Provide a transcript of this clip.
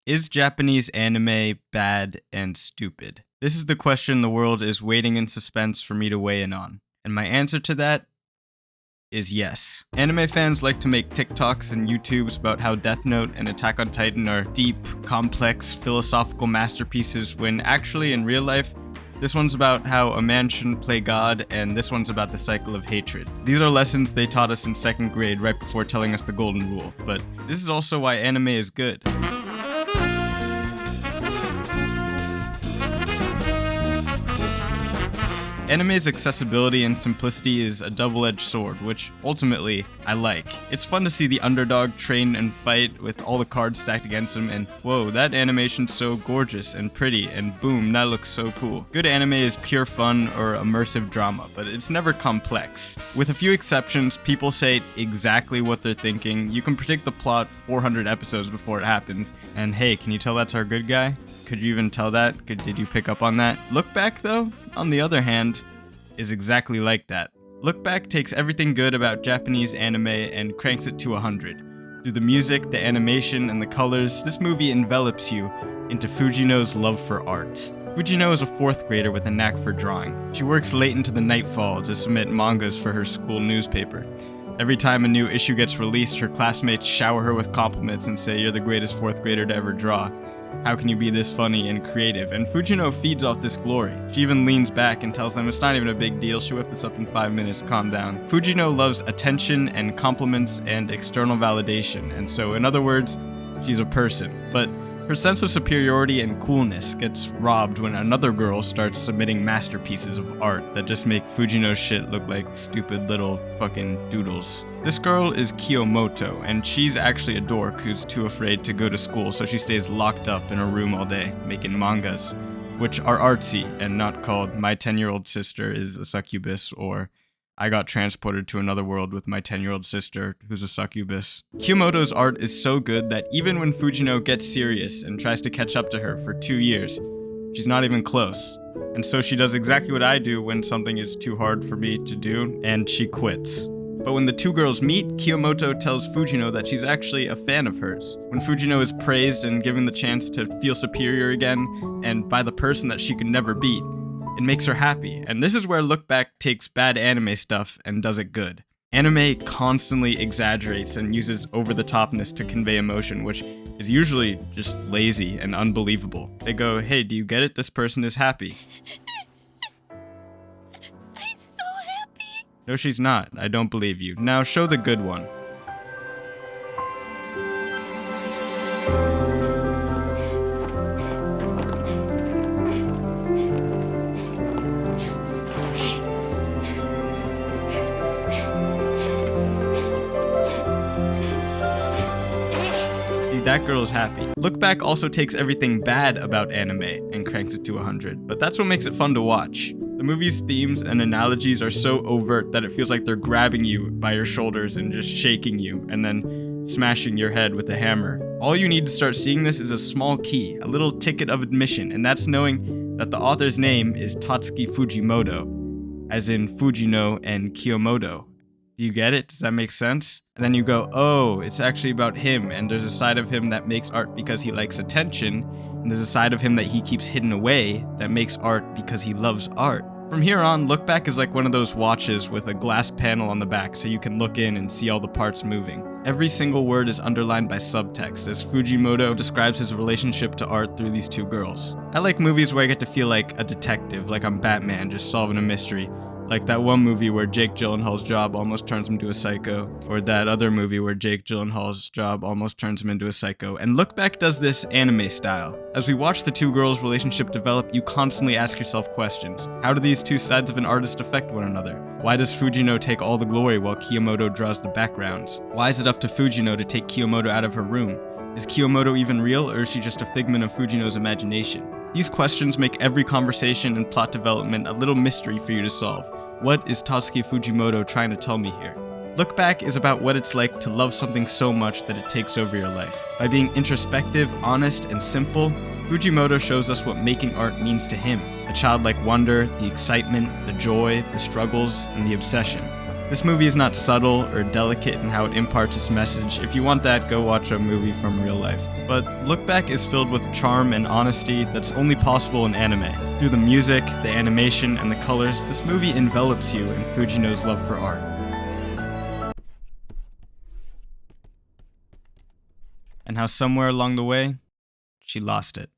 Is Japanese anime bad and stupid? This is the question the world is waiting in suspense for me to weigh in on. And my answer to that is yes. Anime fans like to make TikToks and YouTubes about how Death Note and Attack on Titan are deep, complex, philosophical masterpieces when actually in real life, this one's about how a man shouldn't play God, and this one's about the cycle of hatred. These are lessons they taught us in second grade right before telling us the golden rule, but this is also why anime is good. Anime's accessibility and simplicity is a double-edged sword, which ultimately I like. It's fun to see the underdog train and fight with all the cards stacked against him, and whoa, that animation's so gorgeous and pretty, and boom, that looks so cool. Good anime is pure fun or immersive drama, but it's never complex. With a few exceptions, people say exactly what they're thinking. You can predict the plot 400 episodes before it happens, and hey, can you tell that's our good guy? Could you even tell that? Did you pick up on that? Look Back, though, on the other hand, is exactly like that. Look Back takes everything good about Japanese anime and cranks it to 100. Through the music, the animation, and the colors, this movie envelops you into Fujino's love for art. Fujino is a 4th grader with a knack for drawing. She works late into the nightfall to submit mangas for her school newspaper. Every time a new issue gets released, her classmates shower her with compliments and say, "You're the greatest 4th grader to ever draw. How can you be this funny and creative?" And Fujino feeds off this glory. She even leans back and tells them it's not even a big deal. She'll whip this up in 5 minutes, calm down. Fujino loves attention and compliments and external validation. And so, in other words, she's a person. But her sense of superiority and coolness gets robbed when another girl starts submitting masterpieces of art that just make Fujino's shit look like stupid little fucking doodles. This girl is Kiyomoto, and she's actually a dork who's too afraid to go to school, so she stays locked up in her room all day, making mangas, which are artsy and not called "My 10-year-old sister is a succubus" or "I got transported to another world with my 10-year-old sister who's a succubus." Kiyomoto's art is so good that even when Fujino gets serious and tries to catch up to her for 2 years, she's not even close. And so she does exactly what I do when something is too hard for me to do, and she quits. But when the two girls meet, Kiyomoto tells Fujino that she's actually a fan of hers. When Fujino is praised and given the chance to feel superior again, and by the person that she could never beat, it makes her happy. And this is where Look Back takes bad anime stuff and does it good. Anime constantly exaggerates and uses over-the-topness to convey emotion, which is usually just lazy and unbelievable. They go, "Hey, do you get it? This person is happy." I'm so happy. No, she's not. I don't believe you. Now show the good one. That girl is happy. Look Back also takes everything bad about anime and cranks it to 100, but that's what makes it fun to watch. The movie's themes and analogies are so overt that it feels like they're grabbing you by your shoulders and just shaking you, and then smashing your head with a hammer. All you need to start seeing this is a small key, a little ticket of admission, and that's knowing that the author's name is Tatsuki Fujimoto, as in Fujino and Kiyomoto. Do you get it? Does that make sense? And then you go, oh, it's actually about him, and there's a side of him that makes art because he likes attention, and there's a side of him that he keeps hidden away that makes art because he loves art. From here on, Look Back is like one of those watches with a glass panel on the back so you can look in and see all the parts moving. Every single word is underlined by subtext as Fujimoto describes his relationship to art through these two girls. I like movies where I get to feel like a detective, like I'm Batman just solving a mystery. Like that one movie where Jake Gyllenhaal's job almost turns him into a psycho, or that other movie where Jake Gyllenhaal's job almost turns him into a psycho. And Look Back does this anime style. As we watch the two girls' relationship develop, you constantly ask yourself questions. How do these two sides of an artist affect one another? Why does Fujino take all the glory while Kiyomoto draws the backgrounds? Why is it up to Fujino to take Kiyomoto out of her room? Is Kiyomoto even real, or is she just a figment of Fujino's imagination? These questions make every conversation and plot development a little mystery for you to solve. What is Tatsuki Fujimoto trying to tell me here? Look Back is about what it's like to love something so much that it takes over your life. By being introspective, honest, and simple, Fujimoto shows us what making art means to him. The childlike wonder, the excitement, the joy, the struggles, and the obsession. This movie is not subtle or delicate in how it imparts its message. If you want that, go watch a movie from real life. But Look Back is filled with charm and honesty that's only possible in anime. Through the music, the animation, and the colors, this movie envelops you in Fujino's love for art. And how somewhere along the way, she lost it.